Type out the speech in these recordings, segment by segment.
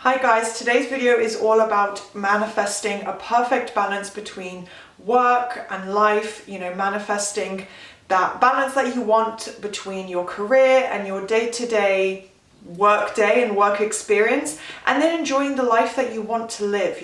Hi guys, today's video is all about manifesting a perfect balance between work and life, manifesting that balance that you want between your career and your day-to-day work day and work experience, and then enjoying the life that you want to live.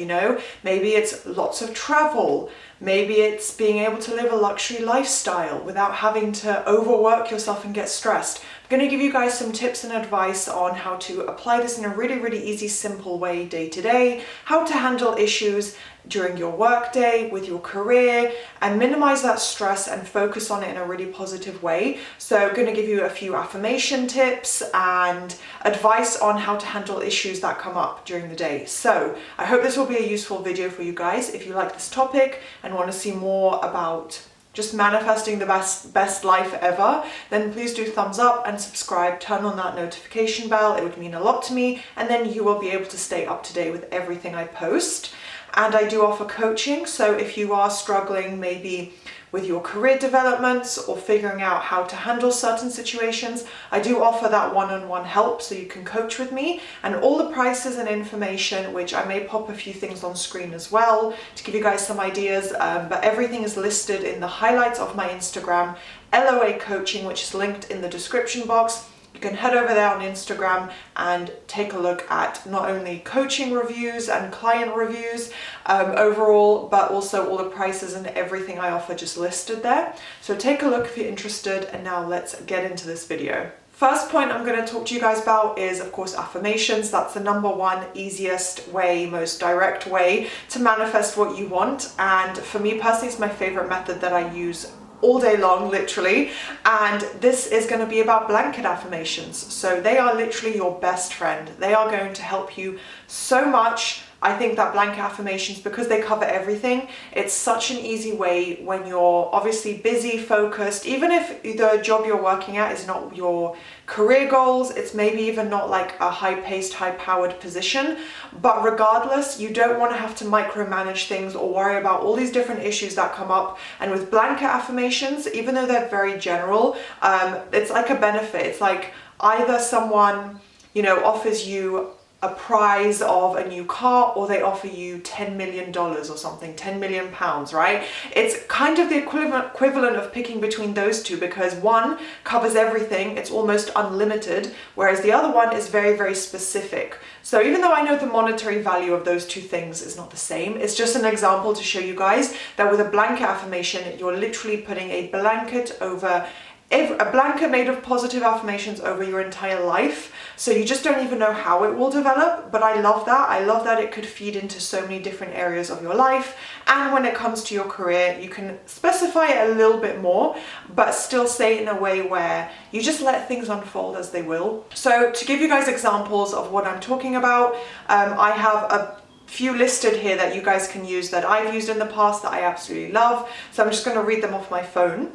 Maybe it's lots of travel, maybe it's being able to live a luxury lifestyle without having to overwork yourself and get stressed. I'm going to give you guys some tips and advice on how to apply this in a really easy, simple way day to day, how to handle issues during your work day with your career and minimize that stress and focus on it in a really positive way. So I'm going to give you a few affirmation tips and advice on how to handle issues that come up during the day. So I hope this will be a useful video for you guys. If you like this topic and want to see more about just manifesting the best life ever, then please do thumbs up and subscribe, turn on that notification bell. It would mean a lot to me, and then you will be able to stay up to date with everything I post. And I do offer coaching, so if you are struggling maybe with your career developments or figuring out how to handle certain situations, I do offer that one-on-one help, so you can coach with me. And all the prices and information, which I may pop a few things on screen as well to give you guys some ideas, but everything is listed in the highlights of my Instagram, LOA Coaching, which is linked in the description box. You can head over there on Instagram and take a look at not only coaching reviews and client reviews overall, but also all the prices and everything I offer just listed there. So take a look if you're interested, and now let's get into this video. First point I'm going to talk to you guys about is, of course, affirmations. That's the number one easiest way, most direct way to manifest what you want. And for me personally, it's my favorite method that I use all day long, literally. And this is going to be about blanket affirmations. So they are literally your best friend. They are going to help you so much. I think that blanket affirmations, because they cover everything, it's such an easy way when you're obviously busy, focused, even if the job you're working at is not your career goals, it's maybe even not like a high-paced, high-powered position, but regardless, you don't want to have to micromanage things or worry about all these different issues that come up. And with blanket affirmations, even though they're very general, it's like a benefit. It's like either someone, offers you a prize of a new car, or they offer you $10 million or something, 10 million pounds, right? It's kind of the equivalent of picking between those two, because one covers everything, it's almost unlimited, whereas the other one is very specific. So even though I know the monetary value of those two things is not the same, it's just an example to show you guys that with a blanket affirmation, you're literally putting a blanket made of positive affirmations over your entire life. So you just don't even know how it will develop, but I love that. I love that it could feed into so many different areas of your life. And when it comes to your career, you can specify it a little bit more, but still say it in a way where you just let things unfold as they will. So to give you guys examples of what I'm talking about, I have a few listed here that you guys can use that I've used in the past that I absolutely love. So I'm just going to read them off my phone.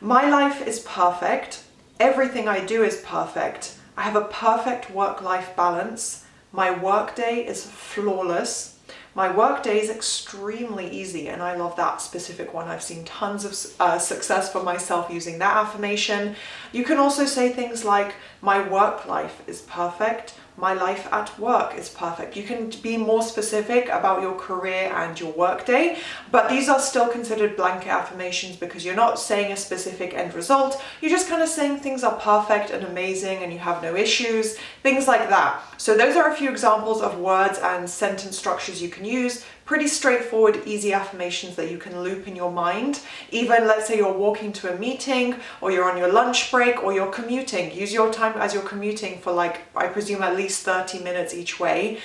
My life is perfect. Everything I do is perfect. I have a perfect work-life balance. My workday is flawless. My workday is extremely easy, and I love that specific one. I've seen tons of success for myself using that affirmation. You can also say things like, my work life is perfect. My life at work is perfect. You can be more specific about your career and your work day, but these are still considered blanket affirmations because you're not saying a specific end result. You're just kind of saying things are perfect and amazing and you have no issues, things like that. So those are a few examples of words and sentence structures you can use. Pretty straightforward, easy affirmations that you can loop in your mind. Even let's say you're walking to a meeting, or you're on your lunch break, or you're commuting. Use your time as you're commuting for, like, I presume at least 30 minutes each way.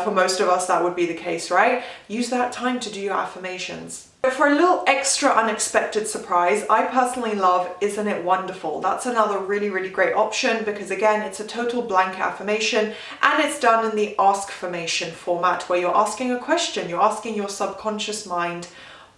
For most of us that would be the case, right? Use that time to do your affirmations. For a little extra unexpected surprise, I personally love Isn't It Wonderful? That's another really great option because, again, it's a total blanket affirmation and it's done in the ask-formation format where you're asking a question. You're asking your subconscious mind,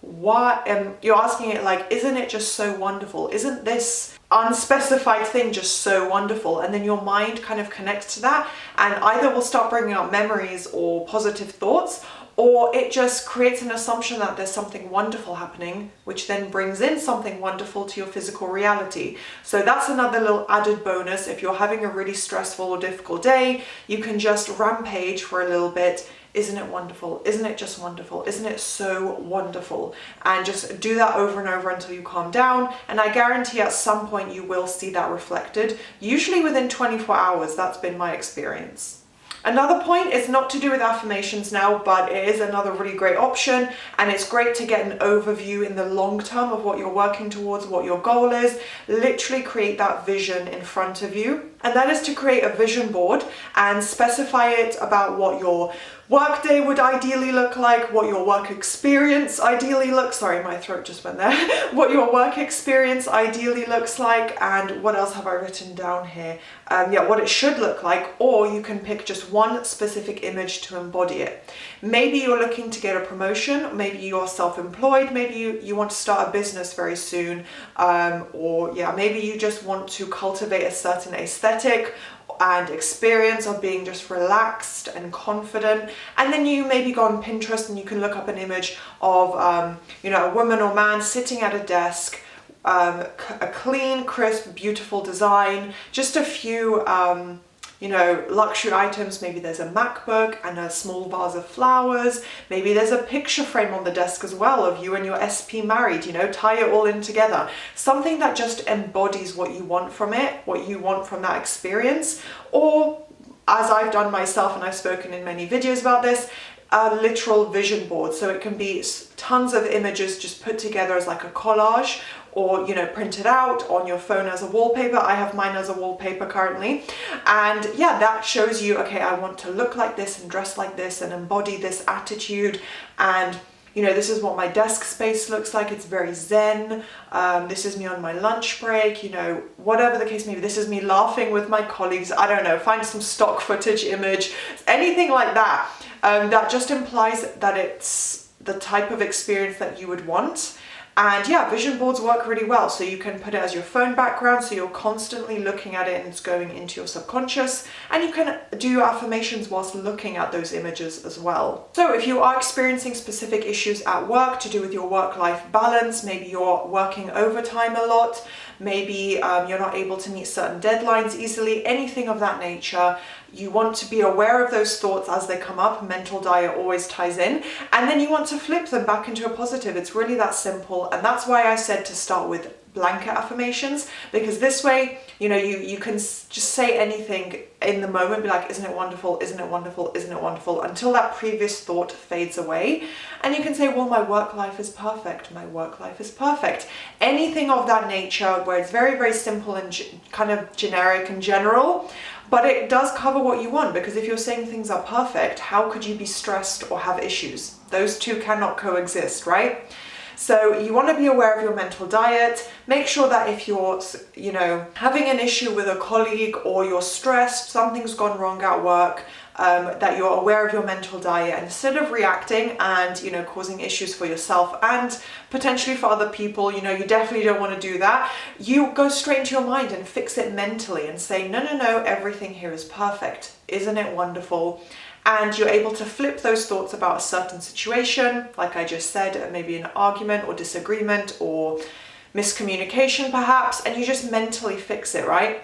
you're asking it like, isn't it just so wonderful? Isn't this unspecified thing just so wonderful? And then your mind kind of connects to that and either will start bringing up memories or positive thoughts, or it just creates an assumption that there's something wonderful happening, which then brings in something wonderful to your physical reality. So that's another little added bonus. If you're having a really stressful or difficult day, you can just rampage for a little bit. Isn't it wonderful? Isn't it just wonderful? Isn't it so wonderful? And just do that over and over until you calm down. And I guarantee at some point you will see that reflected, usually within 24 hours. That's been my experience. Another point is not to do with affirmations now, but it is another really great option, and it's great to get an overview in the long term of what you're working towards, what your goal is. Literally create that vision in front of you, and that is to create a vision board and specify it about what your work day would ideally look like, what your work experience ideally looks, sorry, my throat just went there, what your work experience ideally looks like, and what else have I written down here? What it should look like, or you can pick just one specific image to embody it. Maybe you're looking to get a promotion, maybe you're self-employed, maybe you want to start a business very soon, maybe you just want to cultivate a certain aesthetic and experience of being just relaxed and confident. And then you maybe go on Pinterest and you can look up an image of a woman or man sitting at a desk, a clean, crisp, beautiful design, just a few luxury items. Maybe there's a MacBook and a small vase of flowers. Maybe there's a picture frame on the desk as well of you and your SP married, tie it all in together. Something that just embodies what you want from it, what you want from that experience. Or, as I've done myself, and I've spoken in many videos about this, a literal vision board. So it can be tons of images just put together as like a collage, or printed out on your phone as a wallpaper. I have mine as a wallpaper currently. And that shows you, okay, I want to look like this and dress like this and embody this attitude. And this is what my desk space looks like. It's very zen. This is me on my lunch break, whatever the case may be. This is me laughing with my colleagues. I don't know, find some stock footage image, anything like that. That just implies that it's the type of experience that you would want. And vision boards work really well. So you can put it as your phone background, so you're constantly looking at it and it's going into your subconscious. And you can do your affirmations whilst looking at those images as well. So if you are experiencing specific issues at work to do with your work-life balance, maybe you're working overtime a lot, maybe you're not able to meet certain deadlines easily, anything of that nature, you want to be aware of those thoughts as they come up. Mental diet always ties in. And then you want to flip them back into a positive. It's really that simple. And that's why I said to start with blanket affirmations, because this way, you can just say anything in the moment, be like, isn't it wonderful? Isn't it wonderful? Isn't it wonderful? Until that previous thought fades away. And you can say, well, my work life is perfect. My work life is perfect. Anything of that nature where it's very, very simple and kind of generic and general, but it does cover what you want, because if you're saying things are perfect, how could you be stressed or have issues? Those two cannot coexist, right? So you want to be aware of your mental diet. Make sure that if you're, having an issue with a colleague or you're stressed, something's gone wrong at work, that you're aware of your mental diet. And instead of reacting and, causing issues for yourself and potentially for other people, you definitely don't want to do that. You go straight into your mind and fix it mentally and say, no, everything here is perfect. Isn't it wonderful? And you're able to flip those thoughts about a certain situation, like I just said, maybe an argument or disagreement or miscommunication perhaps, and you just mentally fix it, right?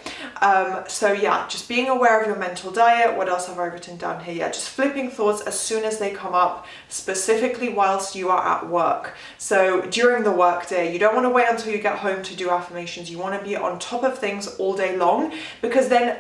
Just being aware of your mental diet. What else have I written down here? Just flipping thoughts as soon as they come up, specifically whilst you are at work. So during the work day, you don't want to wait until you get home to do affirmations. You want to be on top of things all day long, because then,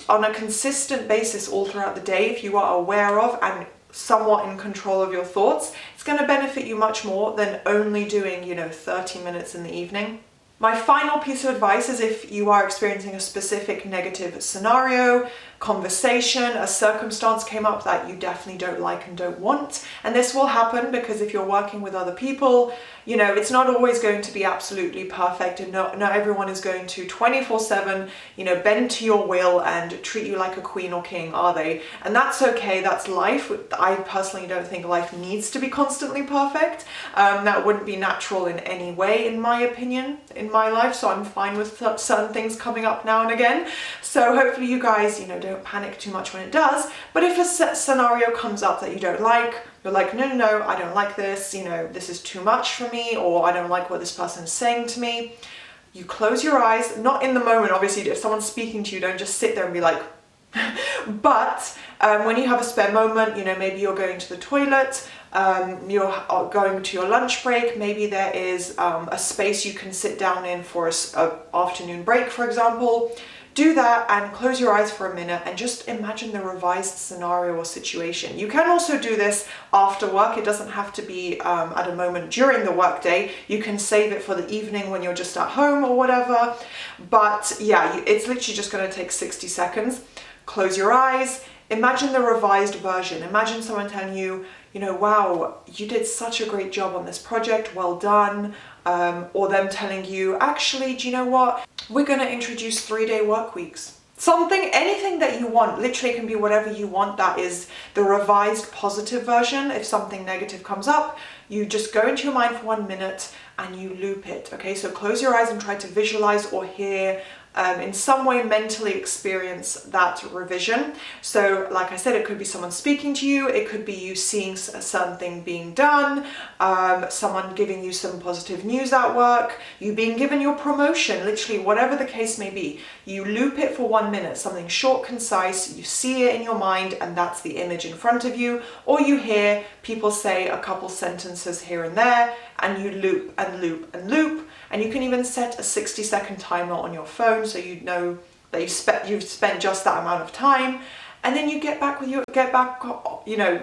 on a consistent basis all throughout the day, if you are aware of and somewhat in control of your thoughts, it's going to benefit you much more than only doing 30 minutes in the evening. My final piece of advice is, if you are experiencing a specific negative scenario, conversation, a circumstance came up that you definitely don't like and don't want, and this will happen because if you're working with other people, it's not always going to be absolutely perfect, and not everyone is going to 24/7, bend to your will and treat you like a queen or king, are they? And that's okay, that's life. I personally don't think life needs to be constantly perfect. That wouldn't be natural in any way, in my opinion, in in my life, so I'm fine with certain things coming up now and again. So hopefully you guys, you know, don't panic too much when it does. But if a scenario comes up that you don't like, you're like, no, no, no, I don't like this, you know, this is too much for me, or I don't like what this person is saying to me. You close your eyes, not in the moment, obviously. If someone's speaking to you, don't just sit there and be like, but when you have a spare moment, you know, maybe you're going to the toilet, you're going to your lunch break, maybe there is a space you can sit down in for an afternoon break, for example. Do that and close your eyes for a minute and just imagine the revised scenario or situation. You can also do this after work. It doesn't have to be at a moment during the workday. You can save it for the evening when you're just at home or whatever. But yeah, it's literally just going to take 60 seconds. Close your eyes. Imagine the revised version. Imagine someone telling you, you know, wow, you did such a great job on this project, well done. Or them telling you, actually, do you know what? We're going to introduce 3-day work weeks. Something, anything that you want. Literally, it can be whatever you want. That is the revised positive version. If something negative comes up, you just go into your mind for 1 minute and you loop it. Okay, so close your eyes and try to visualize or hear, in some way mentally experience that revision. So like I said, it could be someone speaking to you, it could be you seeing something being done, someone giving you some positive news at work, you being given your promotion, literally whatever the case may be. You loop it for 1 minute, something short, concise, you see it in your mind and that's the image in front of you, or you hear people say a couple sentences here and there and you loop and loop and loop. And you can even set a 60-second timer on your phone so you know that you've spent just that amount of time. And then you get back, you know,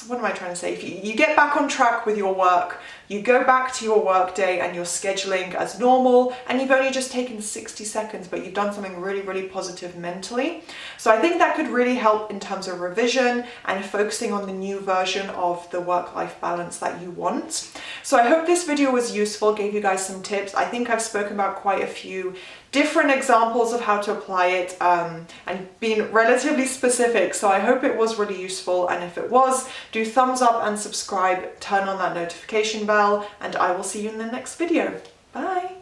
what am I trying to say? If you get back on track with your work, you go back to your work day and you're scheduling as normal, and you've only just taken 60 seconds, but you've done something really, really positive mentally. So I think that could really help in terms of revision and focusing on the new version of the work-life balance that you want. So I hope this video was useful, gave you guys some tips. I think I've spoken about quite a few different examples of how to apply it and been relatively specific. So I hope it was really useful, and if it was, do thumbs up and subscribe, turn on that notification bell, and I will see you in the next video. Bye!